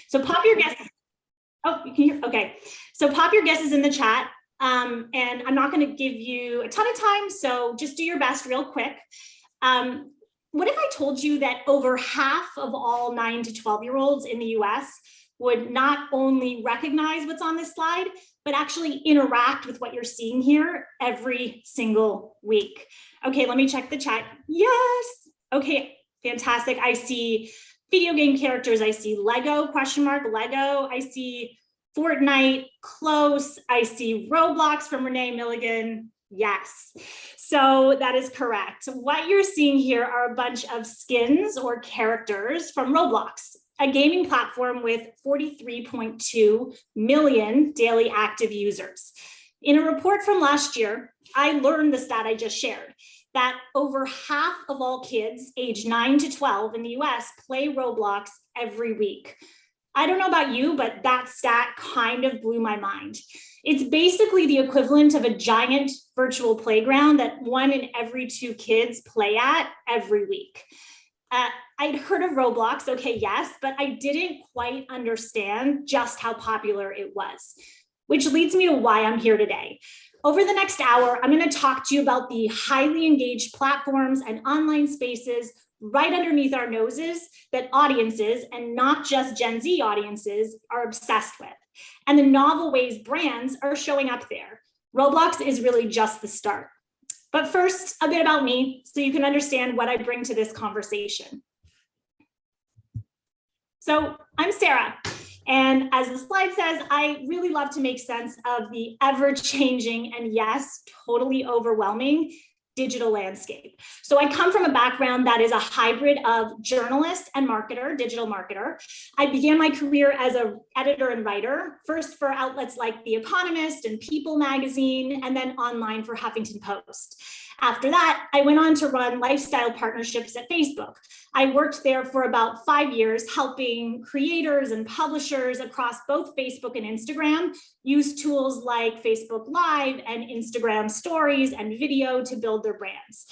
So pop your guesses. Oh, you can hear, okay. So pop your guesses in the chat. And I'm not going to give you a ton of time, so just do your best real quick. What if I told you that over half of all 9 to 12-year-olds in the US would not only recognize what's on this slide, but actually interact with what you're seeing here every single week? Okay, let me check the chat. Yes. Okay, fantastic. I see video game characters. I see Lego, question mark, Lego. I see Fortnite, close. I see Roblox from Renee Milligan. Yes, so that is correct. What you're seeing here are a bunch of skins or characters from Roblox, a gaming platform with 43.2 million daily active users. In a report from last year, I learned the stat I just shared, that over half of all kids aged 9 to 12 in the US play Roblox every week. I don't know about you, but that stat kind of blew my mind. It's basically the equivalent of a giant virtual playground that 1 in every 2 kids play at every week. I'd heard of Roblox, okay, yes, but I didn't quite understand just how popular it was, which leads me to why I'm here today. Over the next hour, I'm going to talk to you about the highly engaged platforms and online spaces right underneath our noses that audiences, and not just Gen Z audiences, are obsessed with, and the novel ways brands are showing up there. Roblox is really just the start. But first, a bit about me so you can understand what I bring to this conversation. So I'm Sara, and as the slide says, I really love to make sense of the ever-changing and yes, totally overwhelming digital landscape. So I come from a background that is a hybrid of journalist and marketer, digital marketer. I began my career as an editor and writer, first for outlets like The Economist and People magazine, and then online for Huffington Post. After that, I went on to run lifestyle partnerships at Facebook. I worked there for about 5 years, helping creators and publishers across both Facebook and Instagram use tools like Facebook Live and Instagram Stories and video to build their brands.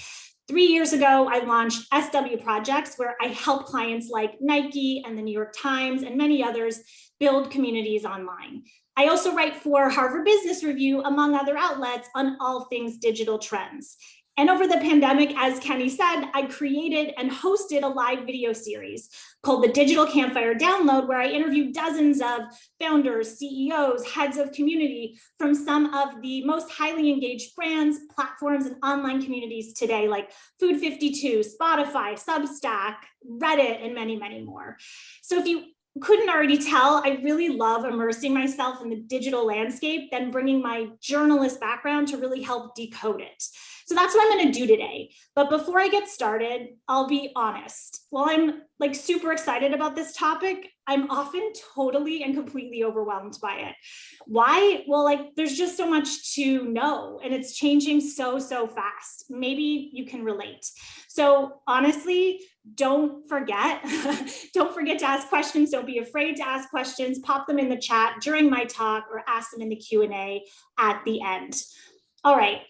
3 years ago, I launched SW Projects, where I help clients like Nike and the New York Times and many others build communities online. I also write for Harvard Business Review, among other outlets, on all things digital trends. And over the pandemic, as Kenny said, I created and hosted a live video series called the Digital Campfire Download, where I interviewed dozens of founders, CEOs, heads of community from some of the most highly engaged brands, platforms, and online communities today, like Food 52, Spotify, Substack, Reddit, and many, many more. So if you couldn't already tell, I really love immersing myself in the digital landscape, then bringing my journalist background to really help decode it. So that's what I'm going to do today. But before I get started, I'll be honest. While I'm super excited about this topic, I'm often totally and completely overwhelmed by it. Why? Well, there's just so much to know, and it's changing so fast. Maybe you can relate. So honestly, don't forget to ask questions. Don't be afraid to ask questions. Pop them in the chat during my talk or ask them in the Q&A at the end. All right.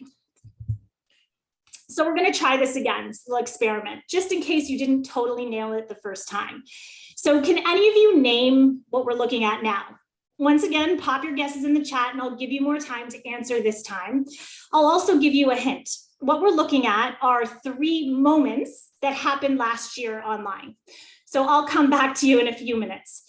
So we're going to try this again, this little experiment, just in case you didn't totally nail it the first time. So can any of you name what we're looking at now? Once again, pop your guesses in the chat and I'll give you more time to answer this time. I'll also give you a hint. What we're looking at are 3 moments that happened last year online. So I'll come back to you in a few minutes.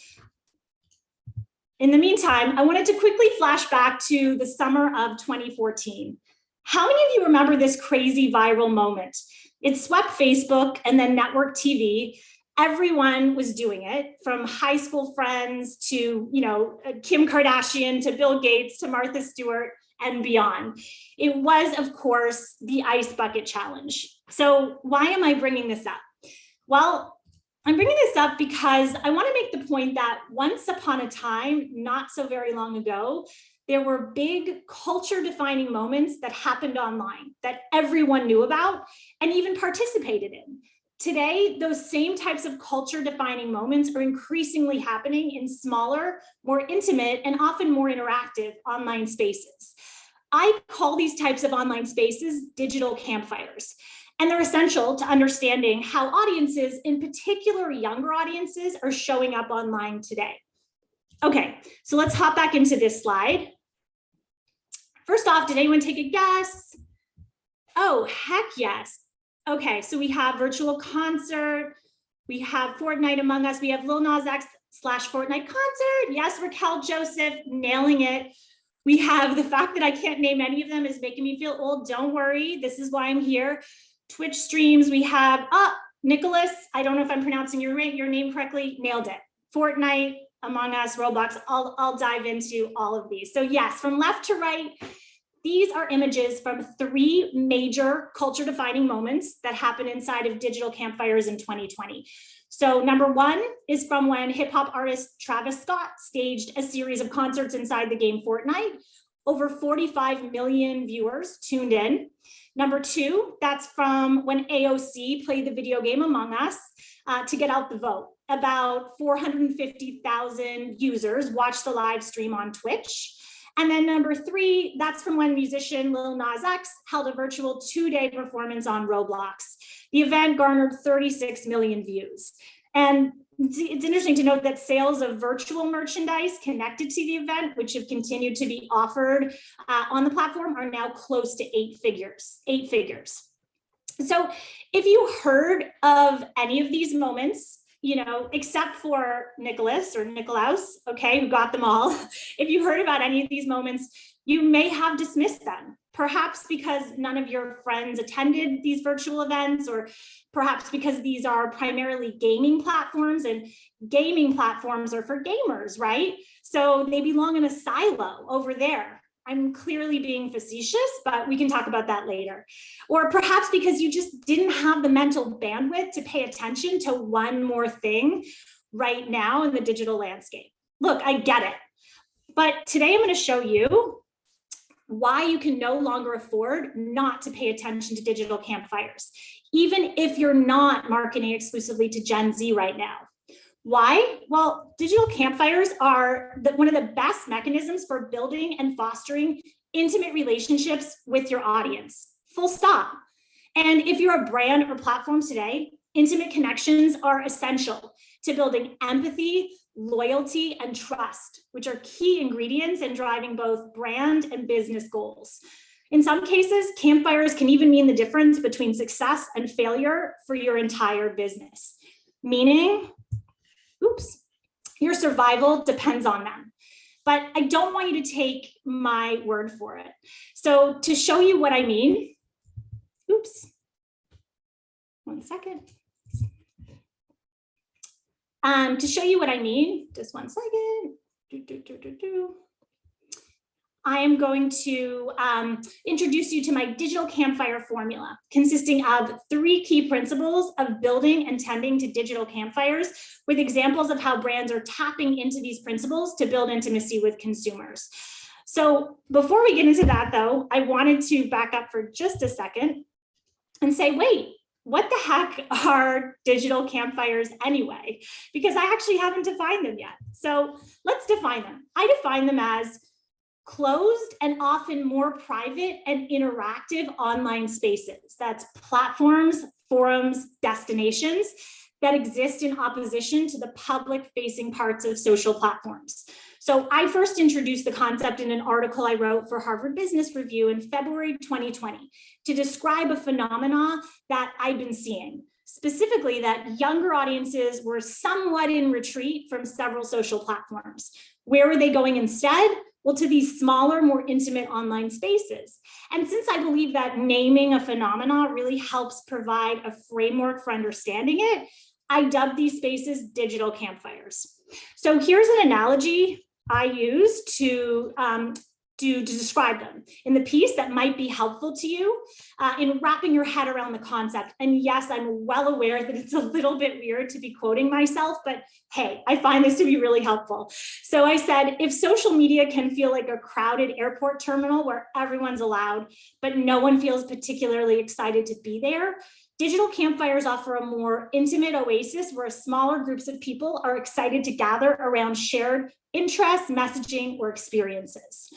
In the meantime, I wanted to quickly flash back to the summer of 2014. How many of you remember this crazy viral moment? It swept Facebook and then network TV. Everyone was doing it, from high school friends to, Kim Kardashian to Bill Gates to Martha Stewart and beyond. It was, of course, the Ice Bucket Challenge. So why am I bringing this up? Well, I'm bringing this up because I want to make the point that once upon a time, not so very long ago, there were big culture-defining moments that happened online that everyone knew about and even participated in. Today, those same types of culture-defining moments are increasingly happening in smaller, more intimate, and often more interactive online spaces. I call these types of online spaces digital campfires. And they're essential to understanding how audiences, in particular younger audiences, are showing up online today. Okay, so let's hop back into this slide. First off, did anyone take a guess? Oh, heck yes. Okay, so we have virtual concert, we have Fortnite Among Us, we have Lil Nas X / Fortnite concert. Yes, Raquel Joseph, nailing it. We have the fact that I can't name any of them is making me feel old. Don't worry, this is why I'm here. Twitch streams, we have, Nicholas, I don't know if I'm pronouncing your name correctly, nailed it. Fortnite, Among Us, Roblox, I'll dive into all of these. So yes, from left to right, these are images from 3 major culture defining moments that happened inside of digital campfires in 2020. So number 1 is from when hip hop artist Travis Scott staged a series of concerts inside the game Fortnite. Over 45 million viewers tuned in. Number 2, that's from when AOC played the video game Among Us to get out the vote. About 450,000 users watched the live stream on Twitch. And then number 3, that's from when musician Lil Nas X held a virtual 2-day performance on Roblox. The event garnered 36 million views. And it's interesting to note that sales of virtual merchandise connected to the event, which have continued to be offered on the platform, are now close to 8 figures. So if you heard of any of these moments, except for Nicholas or Nicolaus, okay, who got them all. If you heard about any of these moments, you may have dismissed them, perhaps because none of your friends attended these virtual events, or perhaps because these are primarily gaming platforms, and gaming platforms are for gamers, right? So they belong in a silo over there. I'm clearly being facetious, but we can talk about that later. Or perhaps because you just didn't have the mental bandwidth to pay attention to one more thing right now in the digital landscape. Look, I get it. But today I'm going to show you why you can no longer afford not to pay attention to digital campfires, even if you're not marketing exclusively to Gen Z right now. Why? Well, digital campfires are one of the best mechanisms for building and fostering intimate relationships with your audience, full stop. And if you're a brand or platform today, intimate connections are essential to building empathy, loyalty, and trust, which are key ingredients in driving both brand and business goals. In some cases, campfires can even mean the difference between success and failure for your entire business, meaning, your survival depends on them. But I don't want you to take my word for it. So to show you what I mean, one second. To show you what I mean, just one second. I am going to introduce you to my digital campfire formula, consisting of 3 key principles of building and tending to digital campfires, with examples of how brands are tapping into these principles to build intimacy with consumers. So before we get into that, though, I wanted to back up for just a second and say, wait, what the heck are digital campfires anyway? Because I actually haven't defined them yet. So let's define them. I define them as closed and often more private and interactive online spaces. That's platforms, forums, destinations that exist in opposition to the public-facing parts of social platforms. So I first introduced the concept in an article I wrote for Harvard Business Review in February 2020 to describe a phenomena that I've been seeing, specifically that younger audiences were somewhat in retreat from several social platforms. Where were they going instead? Well, to these smaller, more intimate online spaces. And since I believe that naming a phenomena really helps provide a framework for understanding it, I dubbed these spaces digital campfires. So here's an analogy I use to describe them in the piece that might be helpful to you in wrapping your head around the concept. And yes, I'm well aware that it's a little bit weird to be quoting myself, but hey, I find this to be really helpful. So I said, if social media can feel like a crowded airport terminal where everyone's allowed, but no one feels particularly excited to be there, digital campfires offer a more intimate oasis where smaller groups of people are excited to gather around shared interests, messaging, or experiences.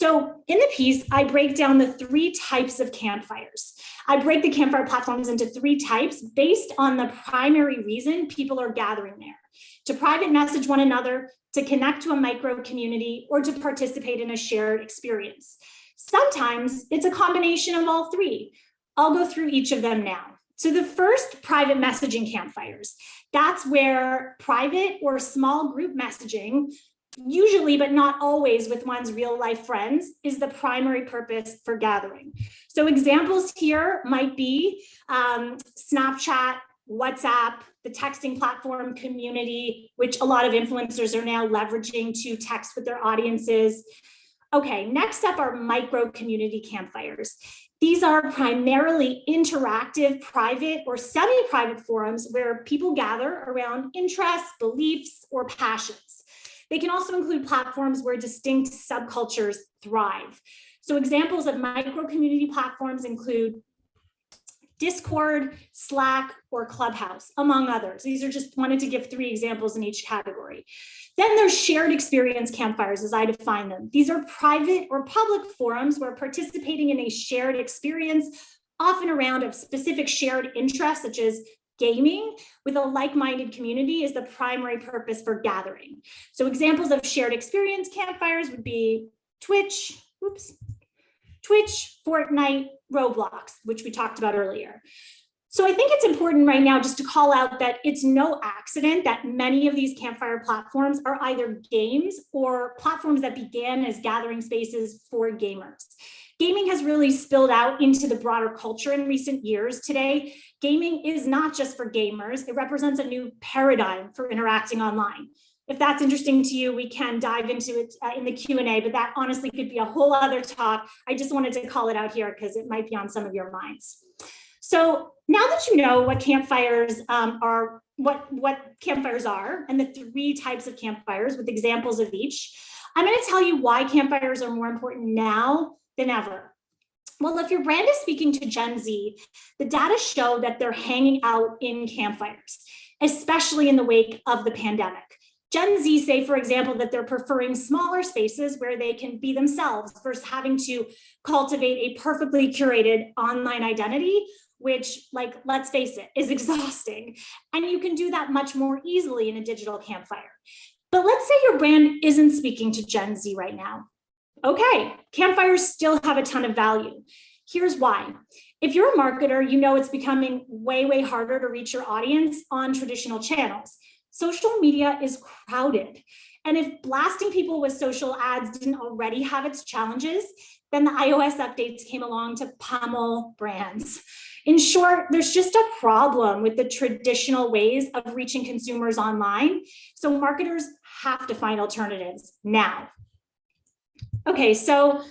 So in the piece, I break down the 3 types of campfires. I break the campfire platforms into 3 types based on the primary reason people are gathering there: to private message one another, to connect to a micro community, or to participate in a shared experience. Sometimes it's a combination of all 3. I'll go through each of them now. So the first, private messaging campfires. That's where private or small group messaging, usually but not always with one's real life friends, is the primary purpose for gathering. So examples here might be Snapchat, WhatsApp, the texting platform Community, which a lot of influencers are now leveraging to text with their audiences. Okay, next up are micro community campfires. These are primarily interactive, private or semi-private forums where people gather around interests, beliefs, or passions. They can also include platforms where distinct subcultures thrive. So examples of micro community platforms include Discord, Slack, or Clubhouse, among others. These are just wanted to give 3 examples in each category. Then there's shared experience campfires, as I define them. These are private or public forums where participating in a shared experience, often around a specific shared interest, such as gaming, with a like-minded community, is the primary purpose for gathering. So examples of shared experience campfires would be Twitch, Fortnite, Roblox, which we talked about earlier. So I think it's important right now just to call out that it's no accident that many of these campfire platforms are either games or platforms that began as gathering spaces for gamers. Gaming has really spilled out into the broader culture in recent years. Today, gaming is not just for gamers. It represents a new paradigm for interacting online. If that's interesting to you, we can dive into it in the Q&A, but that honestly could be a whole other talk. I just wanted to call it out here because it might be on some of your minds. So now that you know what campfires are, what campfires are, and the 3 types of campfires with examples of each, I'm going to tell you why campfires are more important now than ever. Well, if your brand is speaking to Gen Z, the data show that they're hanging out in campfires, especially in the wake of the pandemic. Gen Z say, for example, that they're preferring smaller spaces where they can be themselves versus having to cultivate a perfectly curated online identity, which, like, let's face it, is exhausting. And you can do that much more easily in a digital campfire. But let's say your brand isn't speaking to Gen Z right now. Okay, campfires still have a ton of value. Here's why. If you're a marketer, you know it's becoming way, way harder to reach your audience on traditional channels. Social media is crowded. And if blasting people with social ads didn't already have its challenges, then the iOS updates came along to pummel brands. In short, there's just a problem with the traditional ways of reaching consumers online. So marketers have to find alternatives now. Okay, so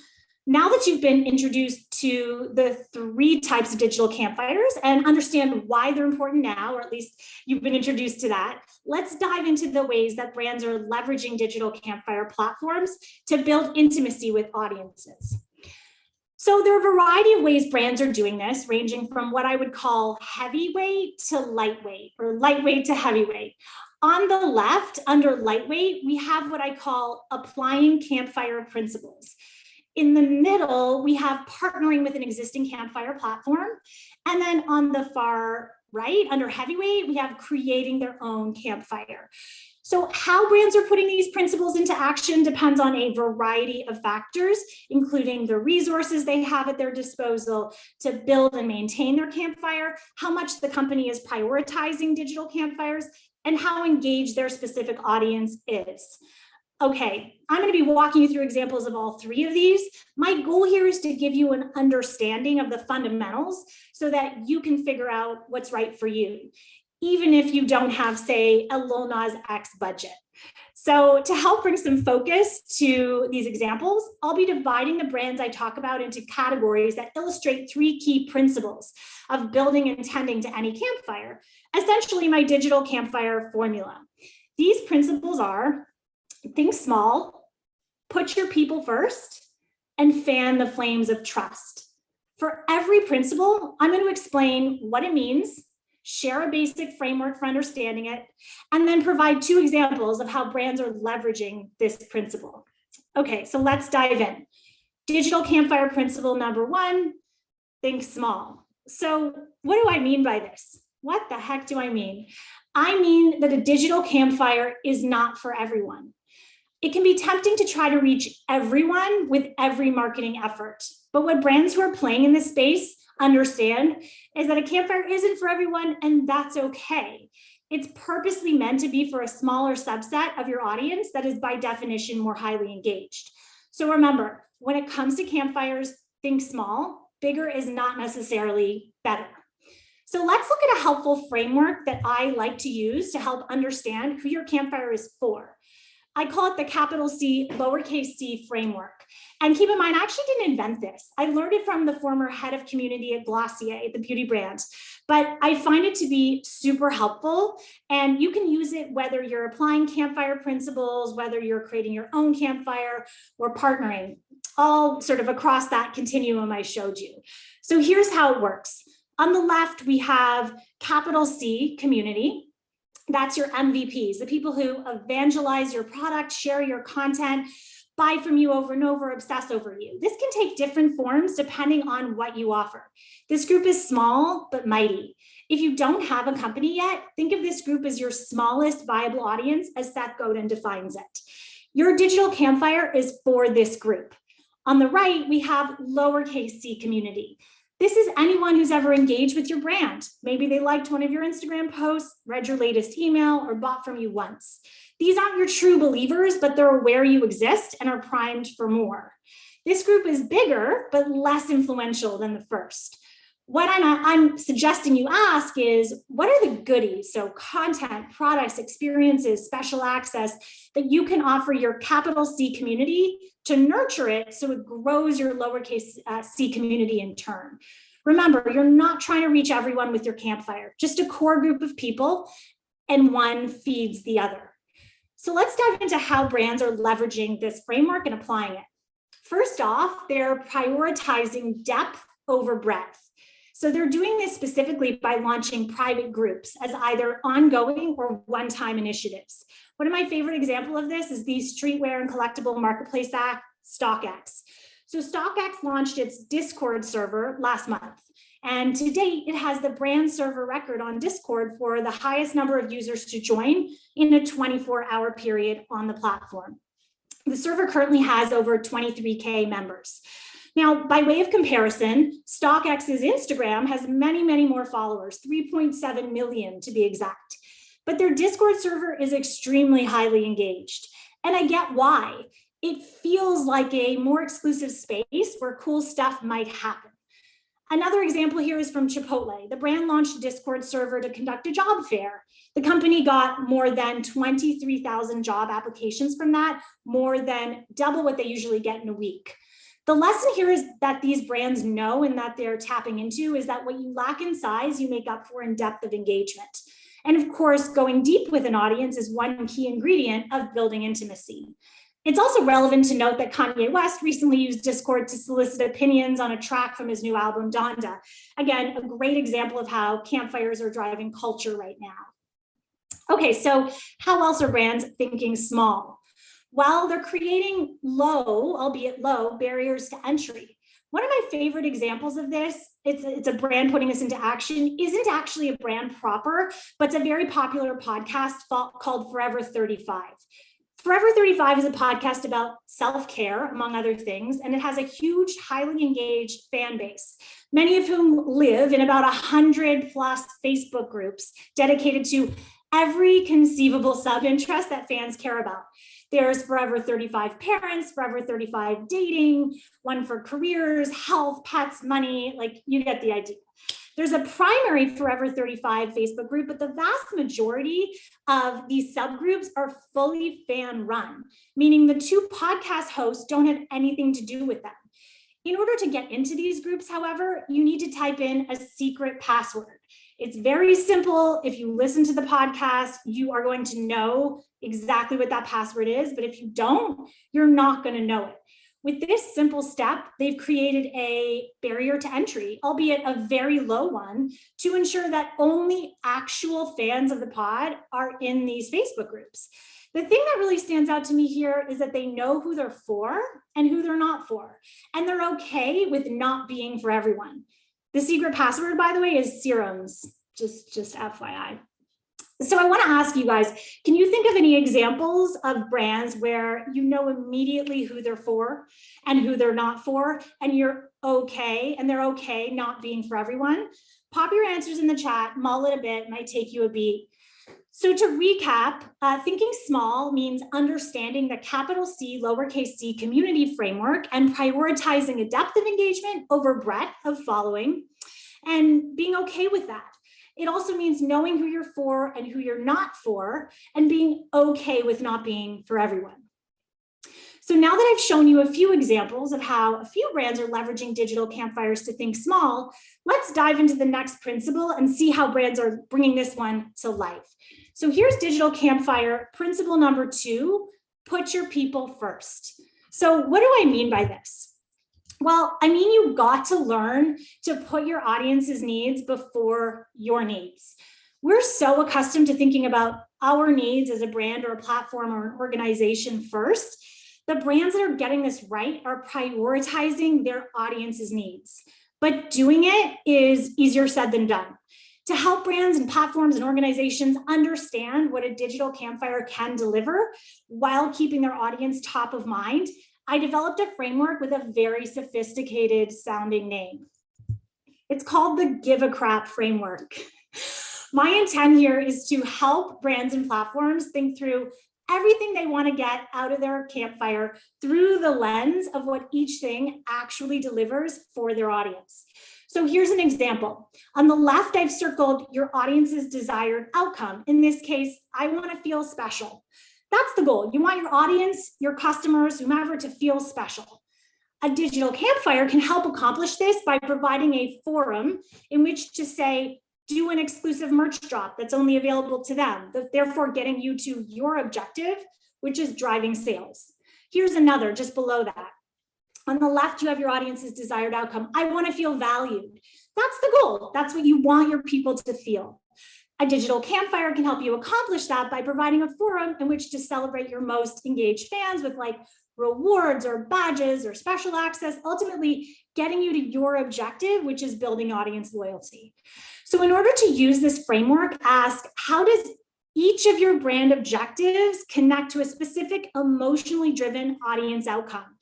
now that you've been introduced to the 3 types of digital campfires and understand why they're important now, or at least you've been introduced to that, let's dive into the ways that brands are leveraging digital campfire platforms to build intimacy with audiences. So there are a variety of ways brands are doing this, ranging from what I would call heavyweight to lightweight, or lightweight to heavyweight. On the left, under lightweight, we have what I call applying campfire principles. In the middle, we have partnering with an existing campfire platform. And then on the far right, under heavyweight, we have creating their own campfire. So how brands are putting these principles into action depends on a variety of factors, including the resources they have at their disposal to build and maintain their campfire, how much the company is prioritizing digital campfires, and how engaged their specific audience is. Okay, I'm going to be walking you through examples of all 3 of these. My goal here is to give you an understanding of the fundamentals so that you can figure out what's right for you, even if you don't have, say, a Lil Nas X budget. So to help bring some focus to these examples, I'll be dividing the brands I talk about into categories that illustrate 3 key principles of building and tending to any campfire, essentially my digital campfire formula. These principles are: think small, put your people first, and fan the flames of trust. For every principle, I'm going to explain what it means, share a basic framework for understanding it, and then provide 2 examples of how brands are leveraging this principle. Okay, so let's dive in. Digital campfire principle number 1, think small. So what do I mean by this? What the heck do I mean? I mean that a digital campfire is not for everyone. It can be tempting to try to reach everyone with every marketing effort. But what brands who are playing in this space understand is that a campfire isn't for everyone, and that's okay. It's purposely meant to be for a smaller subset of your audience that is by definition more highly engaged. So remember, when it comes to campfires, think small. Bigger is not necessarily better. So let's look at a helpful framework that I like to use to help understand who your campfire is for. I call it the capital C, lowercase c framework. And keep in mind, I actually didn't invent this. I learned it from the former head of community at Glossier, the beauty brand. But I find it to be super helpful. And you can use it whether you're applying campfire principles, whether you're creating your own campfire or partnering, all sort of across that continuum I showed you. So here's how it works. On the left, we have capital C, community. That's your MVPs, the people who evangelize your product, share your content, buy from you over and over, obsess over you. This can take different forms depending on what you offer. This group is small but mighty. If you don't have a company yet, think of this group as your smallest viable audience, as Seth Godin defines it. Your digital campfire is for this group. On the right, we have lowercase c community. This is anyone who's ever engaged with your brand. Maybe they liked one of your Instagram posts, read your latest email, or bought from you once. These aren't your true believers, but they're aware you exist and are primed for more. This group is bigger, but less influential than the first. What I'm suggesting you ask is, what are the goodies? So content, products, experiences, special access that you can offer your capital C community to nurture it so it grows your lowercase c community in turn. Remember, you're not trying to reach everyone with your campfire, just a core group of people, and one feeds the other. So let's dive into how brands are leveraging this framework and applying it. First off, they're prioritizing depth over breadth. So they're doing this specifically by launching private groups as either ongoing or one-time initiatives. One of my favorite examples of this is the streetwear and collectible marketplace app, StockX. So StockX launched its Discord server last month. And to date, it has the brand server record on Discord for the highest number of users to join in a 24-hour period on the platform. The server currently has over 23K members. Now, by way of comparison, StockX's Instagram has many, many more followers, 3.7 million to be exact. But their Discord server is extremely highly engaged. And I get why. It feels like a more exclusive space where cool stuff might happen. Another example here is from Chipotle. The brand launched a Discord server to conduct a job fair. The company got more than 23,000 job applications from that, more than double what they usually get in a week. The lesson here is that these brands know and that they're tapping into is that what you lack in size, you make up for in depth of engagement. And of course, going deep with an audience is one key ingredient of building intimacy. It's also relevant to note that Kanye West recently used Discord to solicit opinions on a track from his new album, Donda. Again, a great example of how campfires are driving culture right now. Okay, so how else are brands thinking small? Well, they're creating low, albeit low, barriers to entry. One of my favorite examples of this, it's a brand putting this into action, isn't actually a brand proper, but it's a very popular podcast called Forever 35. Forever 35 is a podcast about self-care, among other things, and it has a huge, highly engaged fan base, many of whom live in about 100 plus Facebook groups dedicated to every conceivable sub-interest that fans care about. There's Forever 35 Parents, Forever 35 Dating, one for careers, health, pets, money, like you get the idea. There's a primary Forever 35 Facebook group, but the vast majority of these subgroups are fully fan run, meaning the two podcast hosts don't have anything to do with them. In order to get into these groups, however, you need to type in a secret password. It's very simple. If you listen to the podcast, you are going to know exactly what that password is, but if you don't, you're not going to know it. With this simple step, they've created a barrier to entry, albeit a very low one, to ensure that only actual fans of the pod are in these Facebook groups. The thing that really stands out to me here is that they know who they're for and who they're not for, and they're okay with not being for everyone. The secret password, by the way, is serums, just FYI. So I want to ask you guys, can you think of any examples of brands where you know immediately who they're for and who they're not for, and you're okay, and they're okay not being for everyone? Pop your answers in the chat, mull it a bit, might take you a beat. So to recap, thinking small means understanding the capital C, lowercase c community framework and prioritizing a depth of engagement over breadth of following and being okay with that. It also means knowing who you're for and who you're not for and being okay with not being for everyone. So now that I've shown you a few examples of how a few brands are leveraging digital campfires to think small, let's dive into the next principle and see how brands are bringing this one to life. So here's digital campfire principle number 2, put your people first. So what do I mean by this? Well, I mean, you got to learn to put your audience's needs before your needs. We're so accustomed to thinking about our needs as a brand or a platform or an organization first. The brands that are getting this right are prioritizing their audience's needs, but doing it is easier said than done. To help brands and platforms and organizations understand what a digital campfire can deliver while keeping their audience top of mind, I developed a framework with a very sophisticated sounding name. It's called the Give a Crap framework. My intent here is to help brands and platforms think through everything they want to get out of their campfire through the lens of what each thing actually delivers for their audience. So here's an example. On the left, I've circled your audience's desired outcome. In this case, I want to feel special. That's the goal. You want your audience, your customers, whomever, to feel special. A digital campfire can help accomplish this by providing a forum in which to say, do an exclusive merch drop that's only available to them, therefore getting you to your objective, which is driving sales. Here's another just below that. On the left, you have your audience's desired outcome. I want to feel valued. That's the goal. That's what you want your people to feel. A digital campfire can help you accomplish that by providing a forum in which to celebrate your most engaged fans with like rewards or badges or special access, ultimately getting you to your objective, which is building audience loyalty. So in order to use this framework, ask, how does each of your brand objectives connect to a specific emotionally driven audience outcome?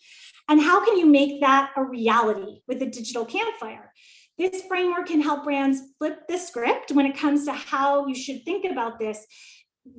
And how can you make that a reality with a digital campfire? This framework can help brands flip the script when it comes to how you should think about this,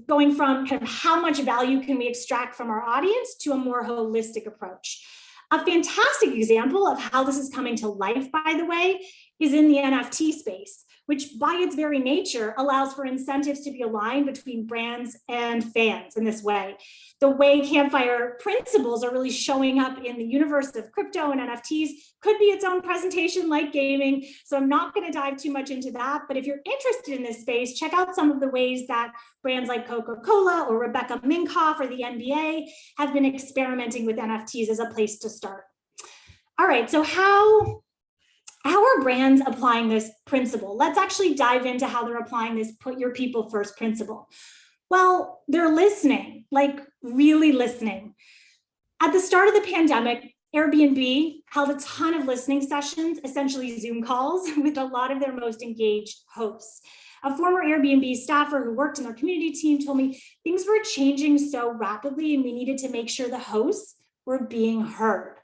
going from kind of how much value can we extract from our audience to a more holistic approach. A fantastic example of how this is coming to life, by the way, is in the NFT space, which by its very nature allows for incentives to be aligned between brands and fans in this way. The way campfire principles are really showing up in the universe of crypto and NFTs could be its own presentation like gaming. So I'm not going to dive too much into that, but if you're interested in this space, check out some of the ways that brands like Coca-Cola or Rebecca Minkoff or the NBA have been experimenting with NFTs as a place to start. All right, so how are brands applying this principle? Let's actually dive into how they're applying this put your people first principle. Well, they're listening, like really listening. At the start of the pandemic, Airbnb held a ton of listening sessions, essentially Zoom calls, with a lot of their most engaged hosts. A former Airbnb staffer who worked in their community team told me things were changing so rapidly and we needed to make sure the hosts were being heard.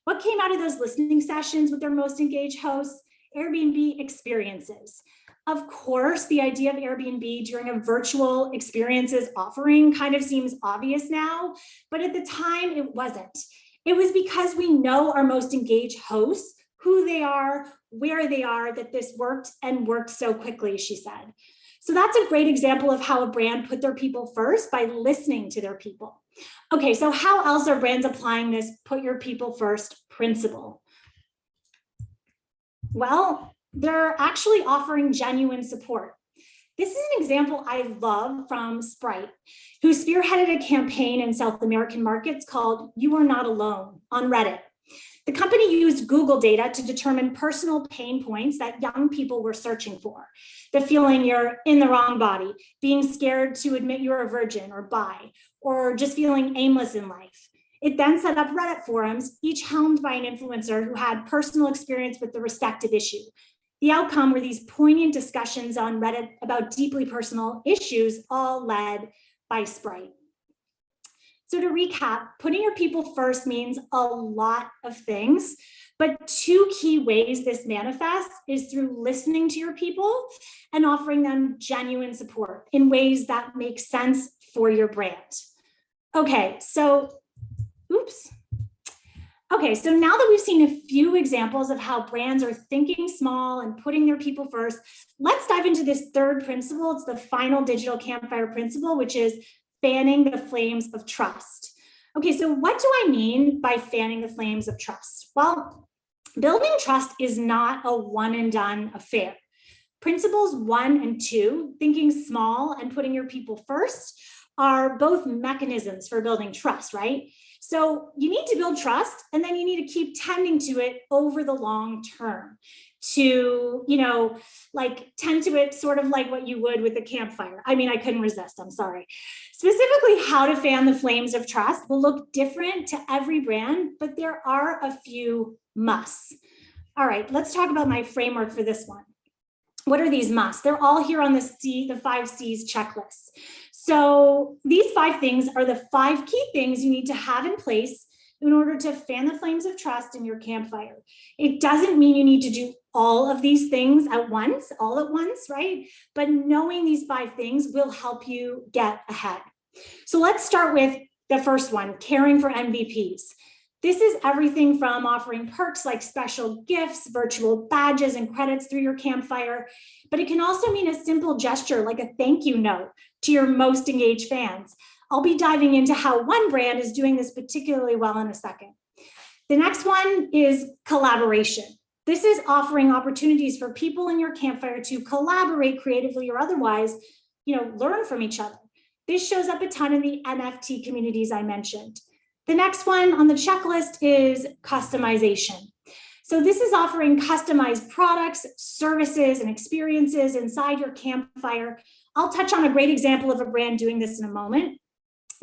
What came out of those listening sessions with their most engaged hosts? Airbnb experiences. Of course, the idea of Airbnb during a virtual experiences offering kind of seems obvious now, but at the time it wasn't. It was because we know our most engaged hosts, who they are, where they are, that this worked and worked so quickly, she said. So that's a great example of how a brand put their people first by listening to their people. Okay, so how else are brands applying this put your people first principle? Well, they're actually offering genuine support. This is an example I love from Sprite, who spearheaded a campaign in South American markets called You Are Not Alone on Reddit. The company used Google data to determine personal pain points that young people were searching for. The feeling you're in the wrong body, being scared to admit you're a virgin or bi, or just feeling aimless in life. It then set up Reddit forums, each helmed by an influencer who had personal experience with the respective issue. The outcome were these poignant discussions on Reddit about deeply personal issues, all led by Sprite. So to recap, putting your people first means a lot of things, but two key ways this manifests is through listening to your people and offering them genuine support in ways that make sense for your brand. Okay, so now that we've seen a few examples of how brands are thinking small and putting their people first, let's dive into this third principle. It's the final digital campfire principle, which is fanning the flames of trust. Okay, so what do I mean by fanning the flames of trust? Well, building trust is not a one and done affair. Principles 1 and 2, thinking small and putting your people first, are both mechanisms for building trust, right? So you need to build trust, and then you need to keep tending to it over the long term to, tend to it sort of like what you would with a campfire. I mean, I couldn't resist, I'm sorry. Specifically, how to fan the flames of trust will look different to every brand, but there are a few musts. All right, let's talk about my framework for this one. What are these musts? They're all here on the 5 C's checklist. So these 5 things are the 5 key things you need to have in place in order to fan the flames of trust in your campfire. It doesn't mean you need to do all of these things all at once, right? But knowing these 5 things will help you get ahead. So let's start with the first one, caring for MVPs. This is everything from offering perks like special gifts, virtual badges, and credits through your campfire, but it can also mean a simple gesture like a thank you note to your most engaged fans. I'll be diving into how one brand is doing this particularly well in a second. The next one is collaboration. This is offering opportunities for people in your campfire to collaborate creatively or otherwise, learn from each other. This shows up a ton in the NFT communities I mentioned. The next one on the checklist is customization. So this is offering customized products, services, and experiences inside your campfire. I'll touch on a great example of a brand doing this in a moment.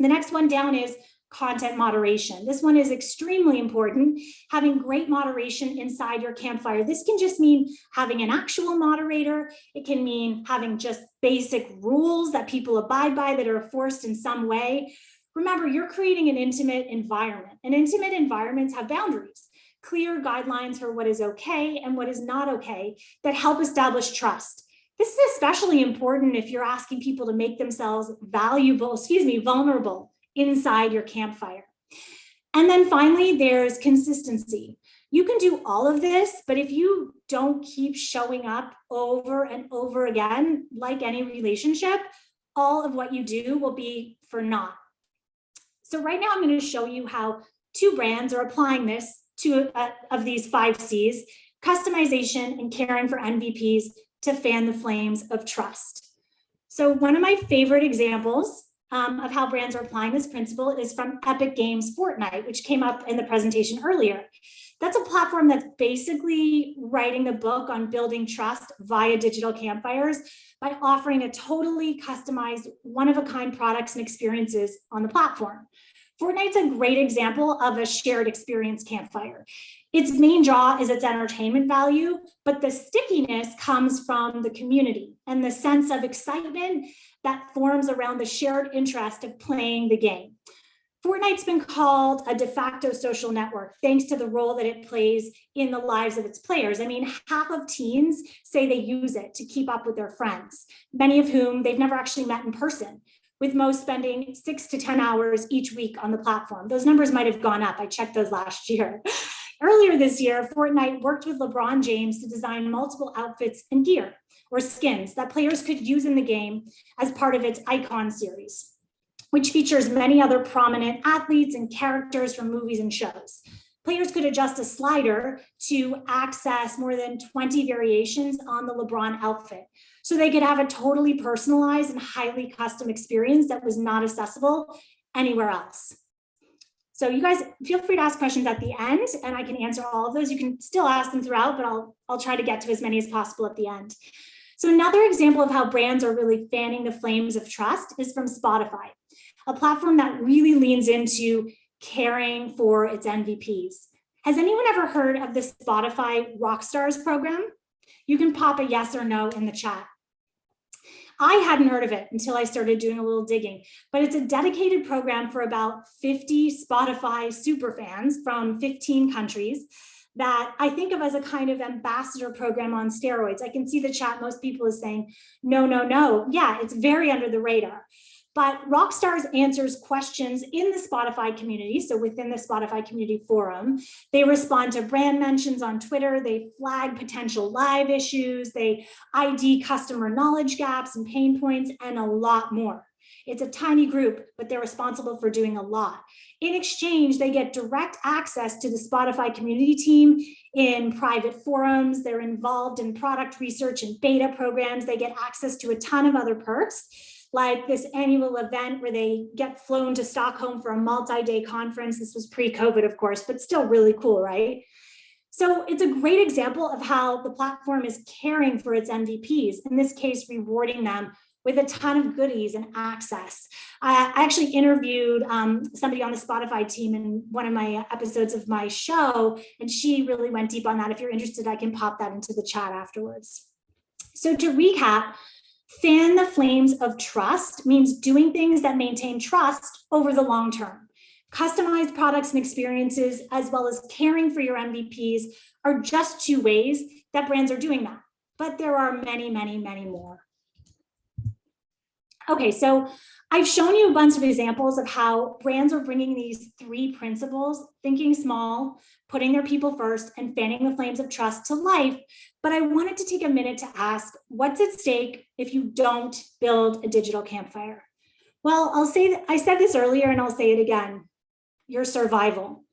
The next one down is content moderation. This one is extremely important, having great moderation inside your campfire. This can just mean having an actual moderator. It can mean having just basic rules that people abide by that are forced in some way. Remember, you're creating an intimate environment, and intimate environments have boundaries, clear guidelines for what is okay and what is not okay that help establish trust. This is especially important if you're asking people to make themselves vulnerable inside your campfire. And then finally, there's consistency. You can do all of this, but if you don't keep showing up over and over again, like any relationship, all of what you do will be for naught. So right now I'm going to show you how 2 brands are applying this to of these 5 C's, customization and caring for MVPs to fan the flames of trust. So one of my favorite examples of how brands are applying this principle is from Epic Games Fortnite, which came up in the presentation earlier. That's a platform that's basically writing the book on building trust via digital campfires by offering a totally customized, one-of-a-kind products and experiences on the platform. Fortnite's a great example of a shared experience campfire. Its main draw is its entertainment value, but the stickiness comes from the community and the sense of excitement that forms around the shared interest of playing the game. Fortnite's been called a de facto social network, thanks to the role that it plays in the lives of its players. I mean, half of teens say they use it to keep up with their friends, many of whom they've never actually met in person, with most spending 6 to 10 hours each week on the platform. Those numbers might have gone up. I checked those last year. Earlier this year, Fortnite worked with LeBron James to design multiple outfits and gear, or skins, that players could use in the game as part of its Icon series, which features many other prominent athletes and characters from movies and shows. Players could adjust a slider to access more than 20 variations on the LeBron outfit, so they could have a totally personalized and highly custom experience that was not accessible anywhere else. So you guys feel free to ask questions at the end, and I can answer all of those. You can still ask them throughout, but I'll try to get to as many as possible at the end. So another example of how brands are really fanning the flames of trust is from Spotify. a platform that really leans into caring for its MVPs. Has anyone ever heard of the Spotify Rockstars program? You can pop a yes or no in the chat. I hadn't heard of it until I started doing a little digging, but it's a dedicated program for about 50 Spotify superfans from 15 countries that I think of as a kind of ambassador program on steroids. I can see the chat, most people is saying, no, no, no. Yeah, it's very under the radar. But Rockstars answers questions in the Spotify community, so within the Spotify community forum. They respond to brand mentions on Twitter, they flag potential live issues, they ID customer knowledge gaps and pain points, and a lot more. It's a tiny group, but they're responsible for doing a lot. In exchange, they get direct access to the Spotify community team in private forums. They're involved in product research and beta programs. They get access to a ton of other perks, like this annual event where they get flown to Stockholm for a multi-day conference. This was pre-COVID, of course, but still really cool, right? So it's a great example of how the platform is caring for its MVPs, in this case, rewarding them with a ton of goodies and access. I actually interviewed somebody on the Spotify team in one of my episodes of my show, and she really went deep on that. If you're interested, I can pop that into the chat afterwards. So to recap, fan the flames of trust means doing things that maintain trust over the long term. Customized products and experiences, as well as caring for your MVPs, are just two ways that brands are doing that. But there are many, many, many more. Okay, so I've shown you a bunch of examples of how brands are bringing these three principles, thinking small, putting their people first, and fanning the flames of trust to life. But I wanted to take a minute to ask, what's at stake if you don't build a digital campfire? Well, I'll say that I said this earlier and I'll say it again, your survival.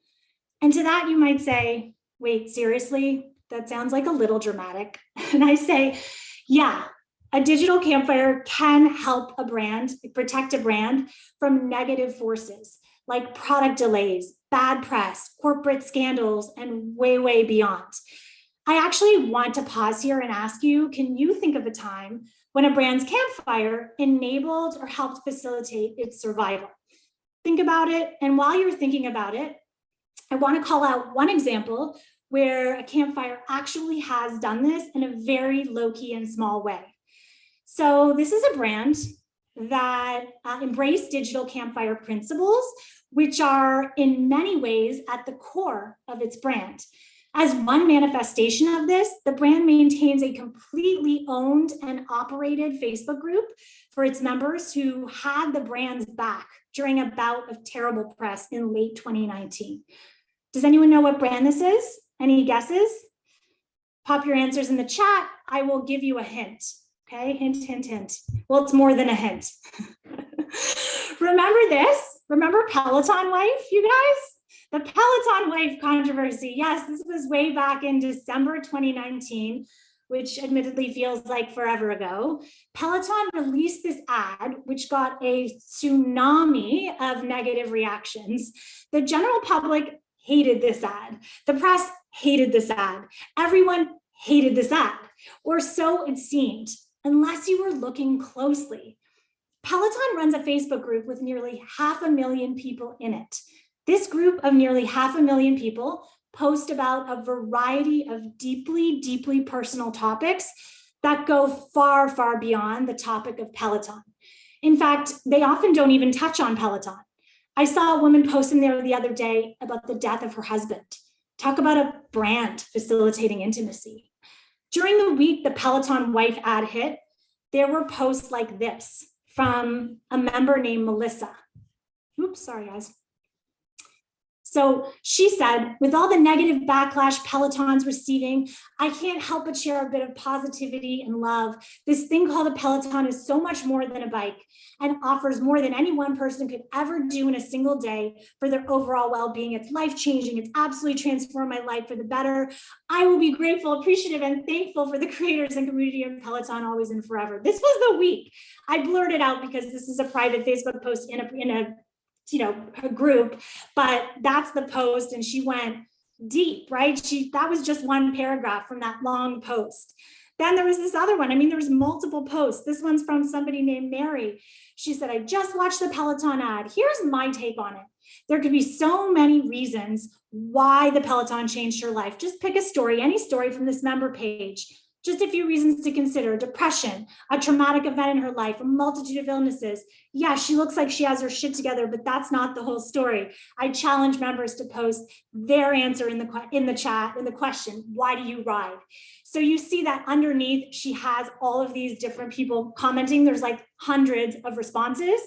And to that you might say, wait, seriously? That sounds like a little dramatic. And I say, yeah, a digital campfire can help a brand, protect a brand from negative forces like product delays, bad press, corporate scandals, and way, way beyond. I actually want to pause here and ask you, can you think of a time when a brand's campfire enabled or helped facilitate its survival? Think about it, and while you're thinking about it, I want to call out one example where a campfire actually has done this in a very low-key and small way. So this is a brand that embraced digital campfire principles, which are in many ways at the core of its brand. As one manifestation of this, the brand maintains a completely owned and operated Facebook group for its members who had the brand's back during a bout of terrible press in late 2019. Does anyone know what brand this is? Any guesses? Pop your answers in the chat. I will give you a hint. Okay, hint, hint, hint. Well, it's more than a hint. Remember this? Remember Peloton wife, you guys? The Peloton wife controversy. Yes, this was way back in December 2019, which admittedly feels like forever ago. Peloton released this ad, which got a tsunami of negative reactions. The general public hated this ad. The press hated this ad. Everyone hated this ad, or so it seemed, unless you were looking closely. Peloton runs a Facebook group with nearly 500,000 people in it. This group of nearly 500,000 people post about a variety of deeply, deeply personal topics that go far, far beyond the topic of Peloton. In fact, they often don't even touch on Peloton. I saw a woman post in there the other day about the death of her husband. Talk about a brand facilitating intimacy. During the week the Peloton wife ad hit, there were posts like this from a member named Melissa. Oops, sorry guys. So she said, with all the negative backlash Peloton's receiving, I can't help but share a bit of positivity and love. This thing called a Peloton is so much more than a bike and offers more than any one person could ever do in a single day for their overall well-being. It's life-changing. It's absolutely transformed my life for the better. I will be grateful, appreciative, and thankful for the creators and community of Peloton always and forever. This was the week. I blurted out because this is a private Facebook post in a group, but that's the post, and she went deep, right? That was just one paragraph from that long post. Then there was this other one. I mean, there was multiple posts. This one's from somebody named Mary. She said, I just watched the Peloton ad. Here's my take on it. There could be so many reasons why the Peloton changed her life. Just pick a story, any story from this member page. Just a few reasons to consider: depression, a traumatic event in her life, a multitude of illnesses. Yeah, she looks like she has her shit together, but that's not the whole story. I challenge members to post their answer in the chat, in the question, why do you ride? So you see that underneath, she has all of these different people commenting. There's like hundreds of responses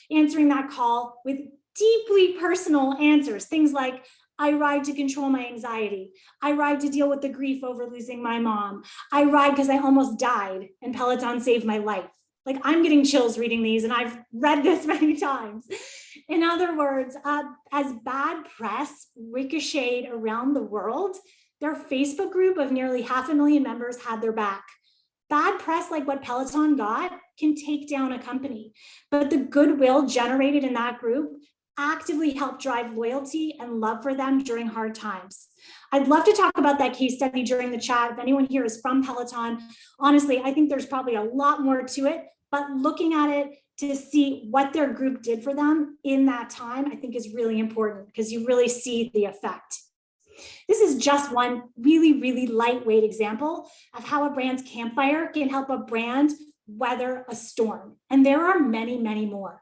answering that call with deeply personal answers. Things like, I ride to control my anxiety. I ride to deal with the grief over losing my mom. I ride because I almost died and Peloton saved my life. Like, I'm getting chills reading these, and I've read this many times. In other words, as bad press ricocheted around the world, their Facebook group of nearly 500,000 members had their back. Bad press like what Peloton got can take down a company, but the goodwill generated in that group actively help drive loyalty and love for them during hard times. I'd love to talk about that case study during the chat. If anyone here is from Peloton, honestly, I think there's probably a lot more to it, but looking at it to see what their group did for them in that time, I think is really important because you really see the effect. This is just one really, really lightweight example of how a brand's campfire can help a brand weather a storm. And there are many, many more.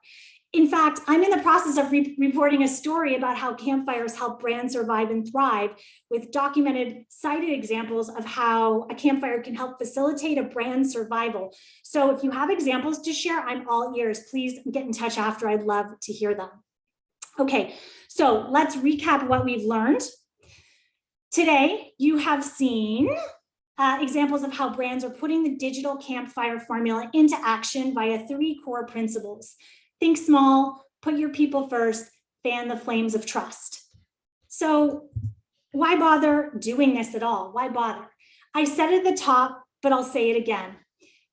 In fact, I'm in the process of reporting a story about how campfires help brands survive and thrive, with documented, cited examples of how a campfire can help facilitate a brand's survival. So if you have examples to share, I'm all ears. Please get in touch after. I'd love to hear them. Okay, so let's recap what we've learned. Today, you have seen examples of how brands are putting the digital campfire formula into action via 3 core principles. Think small, put your people first, fan the flames of trust. So why bother doing this at all? Why bother? I said it at the top, but I'll say it again.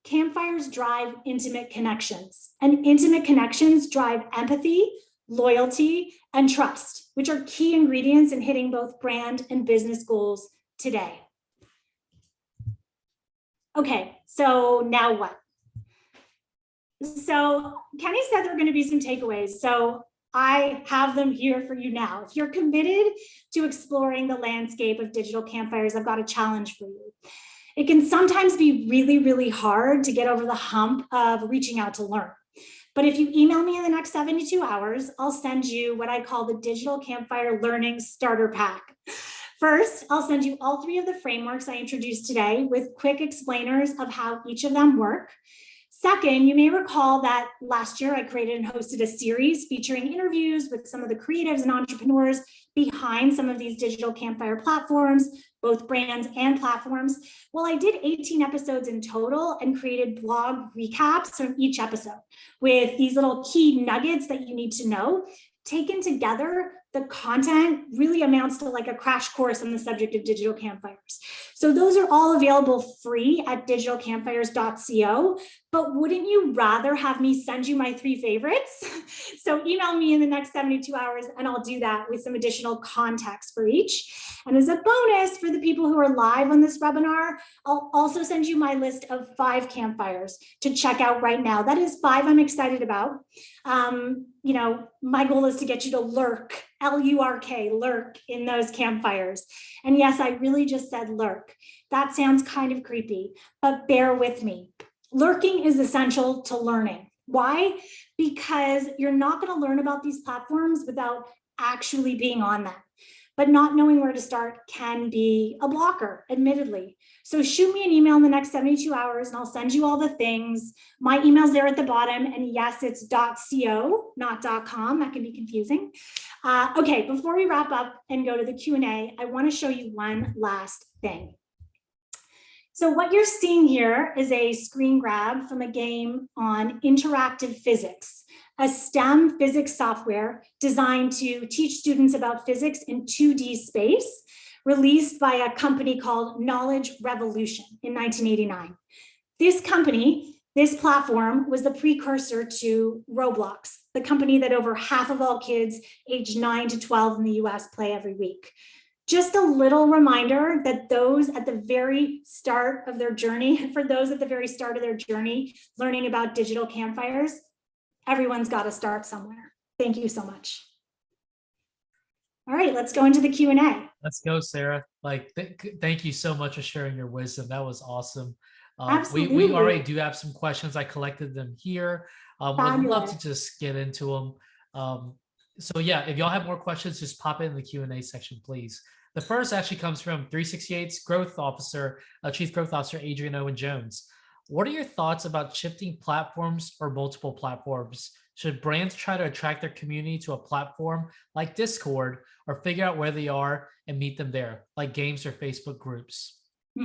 Campfires drive intimate connections, and intimate connections drive empathy, loyalty, and trust, which are key ingredients in hitting both brand and business goals today. Okay, so now what? So Kenny said there are going to be some takeaways. So I have them here for you now. If you're committed to exploring the landscape of digital campfires, I've got a challenge for you. It can sometimes be really, really hard to get over the hump of reaching out to learn. But if you email me in the next 72 hours, I'll send you what I call the Digital Campfire Learning Starter Pack. First, I'll send you all 3 of the frameworks I introduced today with quick explainers of how each of them work. Second, you may recall that last year I created and hosted a series featuring interviews with some of the creatives and entrepreneurs behind some of these digital campfire platforms, both brands and platforms. Well, I did 18 episodes in total and created blog recaps from each episode with these little key nuggets that you need to know. Taken together, the content really amounts to like a crash course on the subject of digital campfires. So those are all available free at digitalcampfires.co, but wouldn't you rather have me send you my 3 favorites? So email me in the next 72 hours and I'll do that with some additional context for each. And as a bonus for the people who are live on this webinar, I'll also send you my list of 5 campfires to check out right now. That is 5 I'm excited about. You know, my goal is to get you to lurk, L-U-R-K, lurk in those campfires. And yes, I really just said lurk. That sounds kind of creepy, but bear with me. Lurking is essential to learning. Why? Because you're not going to learn about these platforms without actually being on them. But not knowing where to start can be a blocker, admittedly. So shoot me an email in the next 72 hours and I'll send you all the things. My email's there at the bottom, and yes, it's .co, not .com. That can be confusing. Okay, before we wrap up and go to the Q&A, I want to show you one last thing. So what you're seeing here is a screen grab from a game on interactive physics, a STEM physics software designed to teach students about physics in 2D space, released by a company called Knowledge Revolution in 1989. This company, this platform, was the precursor to Roblox, the company that over half of all kids aged 9 to 12 in the US play every week. Just a little reminder that those at the very start of their journey, for those at the very start of their journey, learning about digital campfires, everyone's got to start somewhere. Thank you so much. All right, let's go into the Q&A. Let's go, Sarah. Like, thank you so much for sharing your wisdom. That was awesome. Absolutely. We already do have some questions. I collected them here. Would love to just get into them. So yeah, if y'all have more questions, just pop it in the Q&A section, please. The first actually comes from 368's growth officer, Chief Growth Officer, Adrian Owen Jones. What are your thoughts about shifting platforms or multiple platforms? Should brands try to attract their community to a platform like Discord, or figure out where they are and meet them there, like games or Facebook groups? I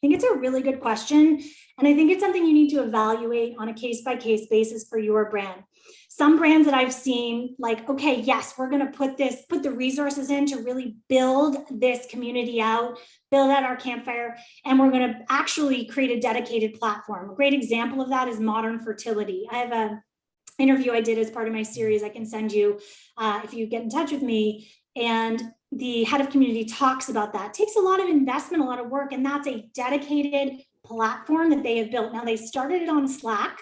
think it's a really good question. And I think it's something you need to evaluate on a case-by-case basis for your brand. Some brands that I've seen, like, okay, yes, we're going to put the resources in to really build this community out, build out our campfire, and we're going to actually create a dedicated platform. A great example of that is modern fertility. I have a interview I did as part of my series I can send you if you get in touch with me. And the head of community talks about that. It takes a lot of investment, a lot of work, and that's a dedicated platform that they have built. Now, they started it on Slack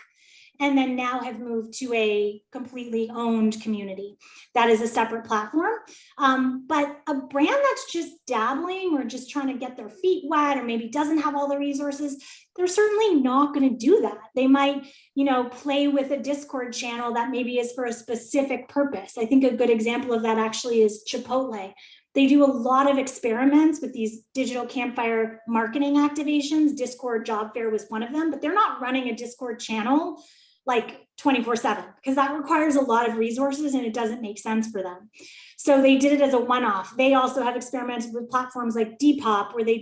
and then now have moved to a completely owned community. That is a separate platform. But a brand that's just dabbling or just trying to get their feet wet, or maybe doesn't have all the resources, they're certainly not going to do that. They might, play with a Discord channel that maybe is for a specific purpose. I think a good example of that actually is Chipotle. They do a lot of experiments with these digital campfire marketing activations. Discord Job Fair was one of them, but they're not running a Discord channel like 24/7, because that requires a lot of resources and it doesn't make sense for them. So they did it as a one-off. They also have experimented with platforms like Depop, where they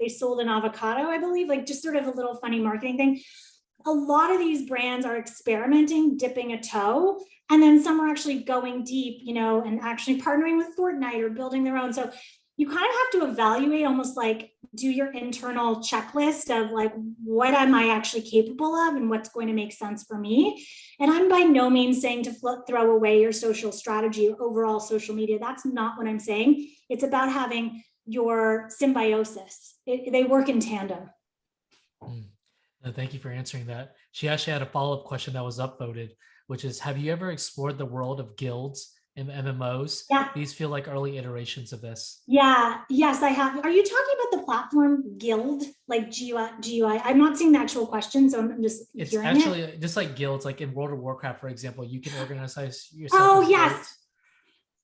sold an avocado, I believe, like just sort of a little funny marketing thing. A lot of these brands are experimenting, dipping a toe, and then some are actually going deep, and actually partnering with Fortnite or building their own. So you kind of have to evaluate, almost like do your internal checklist of like, what am I actually capable of and what's going to make sense for me? And I'm by no means saying to throw away your social strategy, overall social media. That's not what I'm saying. It's about having your symbiosis. They work in tandem. No, thank you for answering that. She actually had a follow-up question that was upvoted, which is, have you ever explored the world of guilds and MMOs? Yeah. These feel like early iterations of this. Yeah, yes, I have. Are you talking about the platform Guild, like GUI? I'm not seeing the actual question, so I'm just It's actually just like guilds, like in World of Warcraft, for example, you can organize yourself. Oh, yes.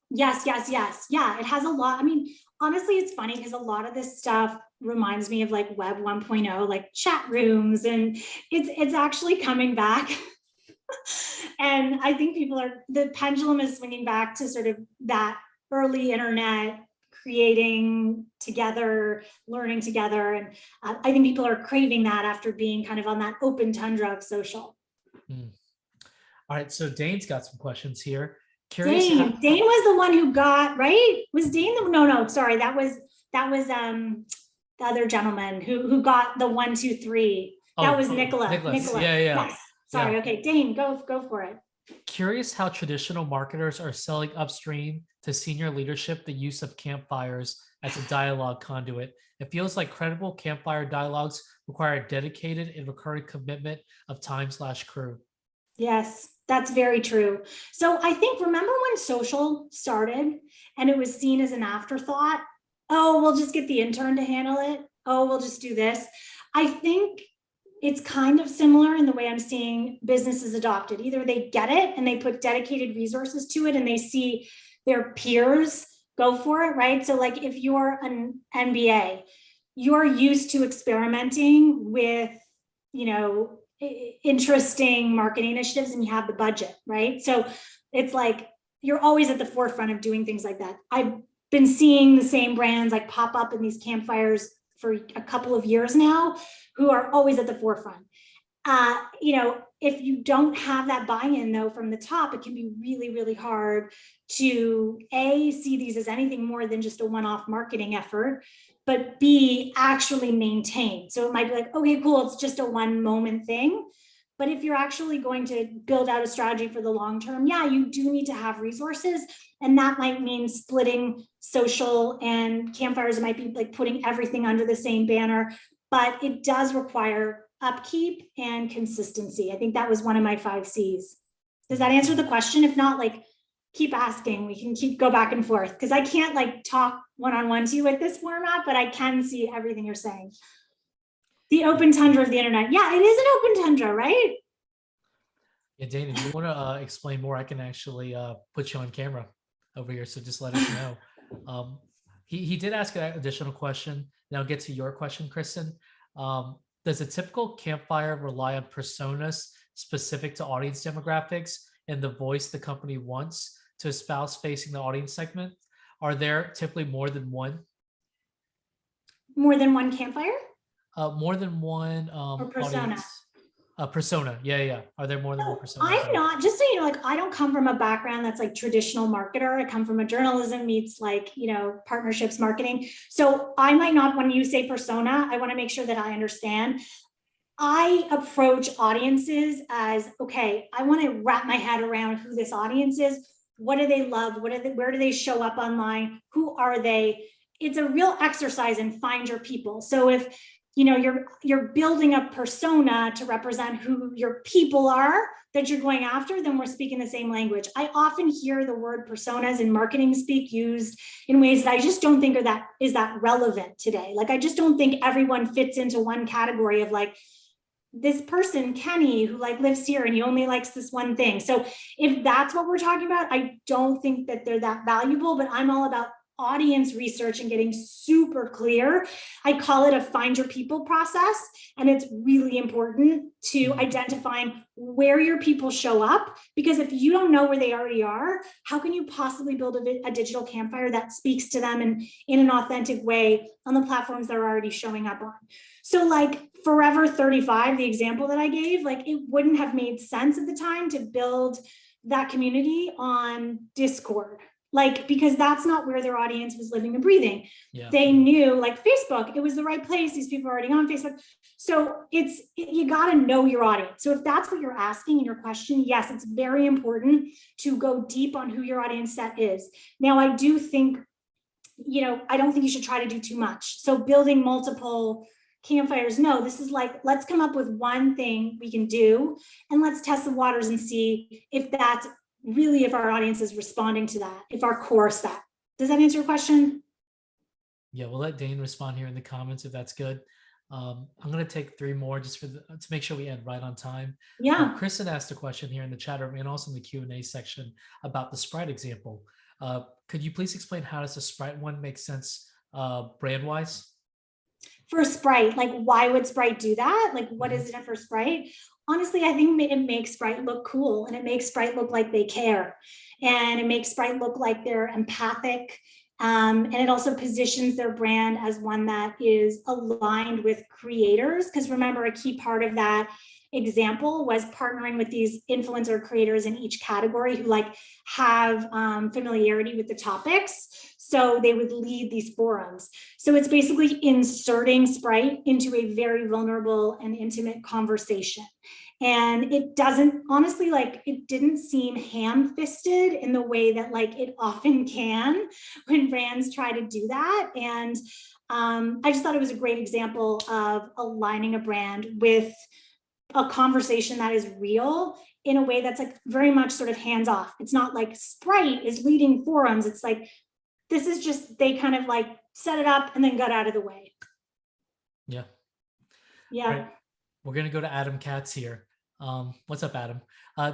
Yes. Yeah, it has a lot. I mean, honestly, it's funny because a lot of this stuff reminds me of like Web 1.0, like chat rooms, and it's actually coming back. And I think the pendulum is swinging back to sort of that early internet, creating together, learning together. And I think people are craving that after being kind of on that open tundra of social. All right, so Dane's got some questions here. Dane was the one who got, right? Was Dane no, sorry, that was the other gentleman who got the 1, 2, 3. That was Nicola. Yeah. Yes. Sorry. Yeah. Okay, Dane, go for it. Curious how traditional marketers are selling upstream to senior leadership the use of campfires as a dialogue conduit. It feels like credible campfire dialogues require a dedicated and recurring commitment of time/crew. Yes, that's very true. So I think, remember when social started and it was seen as an afterthought? Oh, we'll just get the intern to handle it. Oh, we'll just do this. I think it's kind of similar in the way I'm seeing businesses adopted. Either they get it and they put dedicated resources to it and they see their peers go for it, right? So like if you're an MBA, you're used to experimenting with, interesting marketing initiatives and you have the budget, right? So it's like, you're always at the forefront of doing things like that. I've been seeing the same brands like pop up in these campfires for a couple of years now, who are always at the forefront. If you don't have that buy-in though from the top, it can be really, really hard to see these as anything more than just a one-off marketing effort, but B, actually maintain. So it might be like, okay, cool, it's just a one moment thing. But if you're actually going to build out a strategy for the long term, yeah, you do need to have resources. And that might mean splitting social and campfires. It might be like putting everything under the same banner, but it does require upkeep and consistency. I think that was one of my 5 C's. Does that answer the question? If not, like, keep asking. We can go back and forth, because I can't like talk one-on-one to you with this format, but I can see everything you're saying. The open tundra of the internet. Yeah, it is an open tundra, right? Yeah, Dane, if you want to explain more, I can actually put you on camera over here. So just let us know. He did ask an additional question. Now I'll get to your question, Kristen. Does a typical campfire rely on personas specific to audience demographics and the voice the company wants to espouse facing the audience segment? Are there typically more than one? More than one campfire? More than one Or persona? audience. Persona. Yeah. Are there more than one persona? I'm not, just so you know, like, I don't come from a background that's like traditional marketer. I come from a journalism meets like, you know, partnerships marketing. So I might not, when you say persona, I want to make sure that I understand. I approach audiences as, okay, I want to wrap my head around who this audience is. What do they love? Where do they show up online? Who are they? It's a real exercise in find your people. So if, you know, you're building a persona to represent who your people are that you're going after, then we're speaking the same language. I often hear the word personas in marketing speak used in ways that I just don't think is that relevant today. Like, I just don't think everyone fits into one category of like, this person, Kenny, who like lives here and he only likes this one thing. So if that's what we're talking about, I don't think that they're that valuable, but I'm all about audience research and getting super clear. I call it a find your people process. And it's really important to identifying where your people show up, because if you don't know where they already are, how can you possibly build a digital campfire that speaks to them in an authentic way on the platforms they're already showing up on? So like Forever 35, the example that I gave, like, it wouldn't have made sense at the time to build that community on Discord, like, because that's not where their audience was living and breathing. Yeah. They knew, like, Facebook, it was the right place. These people are already on Facebook. So you got to know your audience. So if that's what you're asking in your question, yes, it's very important to go deep on who your audience set is. Now, I do think, you know, I don't think you should try to do too much. So building multiple campfires, no, this is like, let's come up with one thing we can do and let's test the waters and see if that's really, if our audience is responding to that, if our core set. Does that answer your question? Yeah, we'll let Dane respond here in the comments if that's good. I'm going to take 3 more just to make sure we end right on time. Yeah. Kristen asked a question here in the chat room and also in the Q&A section about the Sprite example. Could you please explain how does the Sprite one make sense brand-wise? For Sprite, like, why would Sprite do that? Like, what is it for Sprite? Honestly, I think it makes Sprite look cool, and it makes Sprite look like they care, and it makes Sprite look like they're empathic. And it also positions their brand as one that is aligned with creators. Because remember, a key part of that example was partnering with these influencer creators in each category who like have familiarity with the topics. So they would lead these forums. So it's basically inserting Sprite into a very vulnerable and intimate conversation. And it doesn't, honestly, like, it didn't seem ham-fisted in the way that like it often can when brands try to do that. And I just thought it was a great example of aligning a brand with a conversation that is real in a way that's like very much sort of hands off. It's not like Sprite is leading forums. It's like, this is just, they kind of like set it up and then got out of the way. Yeah. Yeah. Right. We're going to go to Adam Katz here. What's up, Adam?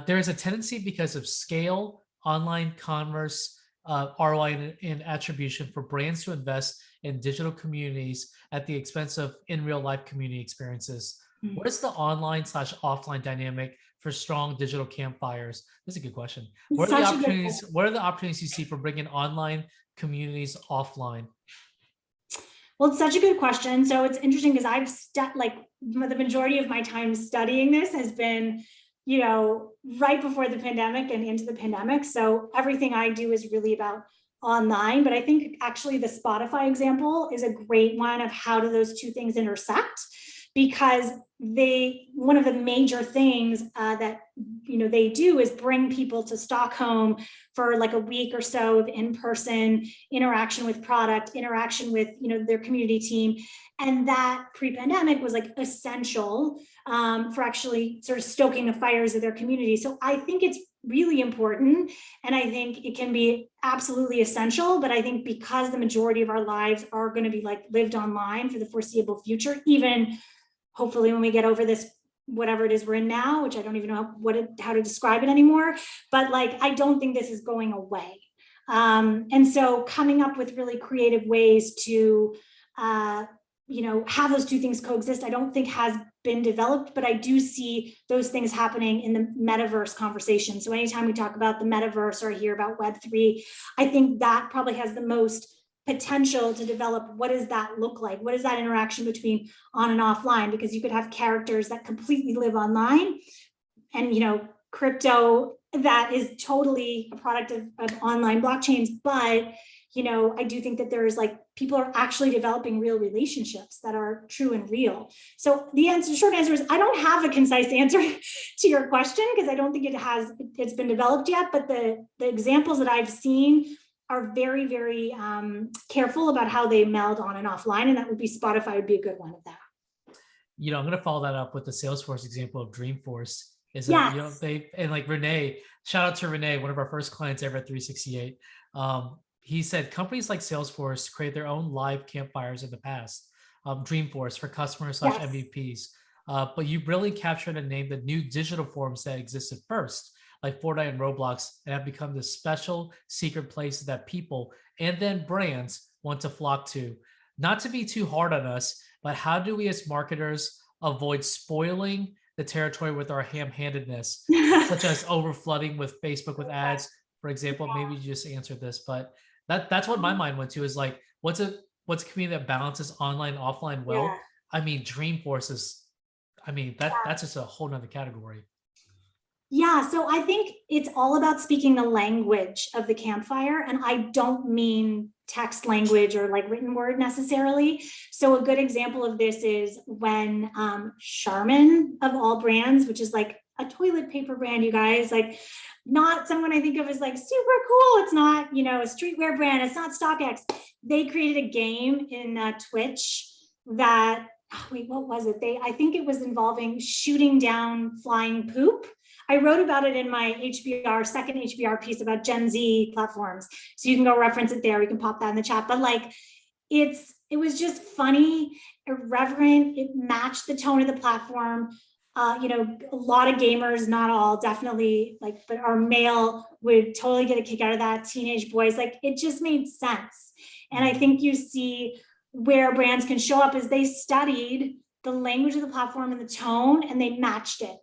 There is a tendency because of scale, online commerce, ROI and attribution for brands to invest in digital communities at the expense of in real life community experiences. What is the online/offline dynamic for strong digital campfires? That's a good question. What are the opportunities? What are the opportunities you see for bringing online communities offline? Well, it's such a good question. So it's interesting because I've like the majority of my time studying this has been, you know, right before the pandemic and into the pandemic. So everything I do is really about online, but I think actually the Spotify example is a great one of how do those two things intersect. because one of the major things that they do is bring people to Stockholm for like a week or so of in-person interaction with product, interaction with their community team, and that pre-pandemic was like essential for actually sort of stoking the fires of their community. So I think it's really important, and I think it can be absolutely essential, but I think because the majority of our lives are going to be like lived online for the foreseeable future, even hopefully when we get over this, whatever it is we're in now, which I don't even know how to describe it anymore, but like, I don't think this is going away. And so coming up with really creative ways to, have those two things coexist, I don't think has been developed, but I do see those things happening in the metaverse conversation. So anytime we talk about the metaverse or hear about Web3, I think that probably has the most potential to develop. What does that look like? What is that interaction between on and offline? Because you could have characters that completely live online, and crypto that is totally a product of online blockchains. But I do think that there's like people are actually developing real relationships that are true and real. So the short answer is I don't have a concise answer to your question, because I don't think it's been developed yet. But the examples that I've seen are very, very careful about how they meld on and offline, and that would be Spotify would be a good one of that. I'm going to follow that up with the Salesforce example of Dreamforce. Is that yes. and like Renee, shout out to Renee, one of our first clients ever at 368. He said companies like Salesforce create their own live campfires in the past, Dreamforce for customers / MVPs. But you really captured and named the new digital forms that existed first, like Fortnite and Roblox, and have become this special secret place that people and then brands want to flock to. Not to be too hard on us, but how do we as marketers avoid spoiling the territory with our ham-handedness, such as overflooding with Facebook with ads, for example? Maybe you just answered this, but that's what my mind went to, is like, what's a community that balances online, offline well? Yeah. I mean, Dreamforce is, that's just a whole nother category. Yeah, so I think it's all about speaking the language of the campfire, and I don't mean text language or like written word necessarily. So a good example of this is when Charmin, of all brands, which is like a toilet paper brand, you guys, like not someone I think of as like super cool. It's not, a streetwear brand. It's not StockX. They created a game in Twitch that, wait, what was it? I think it was involving shooting down flying poop. I wrote about it in my second HBR piece about Gen Z platforms. So you can go reference it there. We can pop that in the chat. But like, it was just funny, irreverent. It matched the tone of the platform. A lot of gamers, not all, definitely, like, but our male would totally get a kick out of that. Teenage boys, like, it just made sense. And I think you see where brands can show up is they studied the language of the platform and the tone, and they matched it.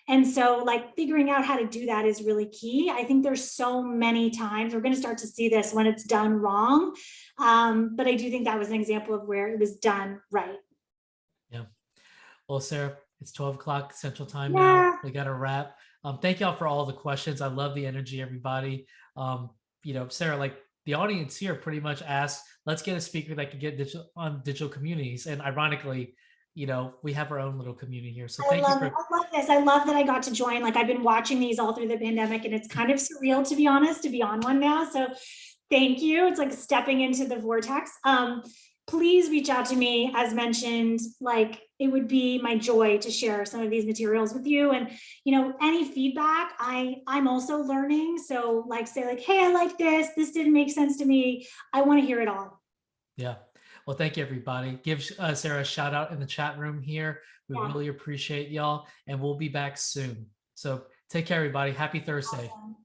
And so like figuring out how to do that is really key. I think there's so many times we're going to start to see this when it's done wrong. But I do think that was an example of where it was done right. Yeah. Well, Sarah, it's 12 o'clock Central Time now. We got to wrap. Thank y'all for all the questions. I love the energy, everybody. Sarah, like the audience here pretty much asked, let's get a speaker that can get digital communities. And ironically, we have our own little community here. So thank you for. I love this. I love that I got to join. Like I've been watching these all through the pandemic, and it's kind of surreal, to be honest, to be on one now. So thank you. It's like stepping into the vortex. Please reach out to me. As mentioned, like it would be my joy to share some of these materials with you. And any feedback, I'm also learning. So like say like, hey, I like this. This didn't make sense to me. I want to hear it all. Yeah. Well, thank you, everybody. Give Sarah a shout out in the chat room here. We really appreciate y'all, and we'll be back soon. So take care, everybody. Happy Thursday. Awesome.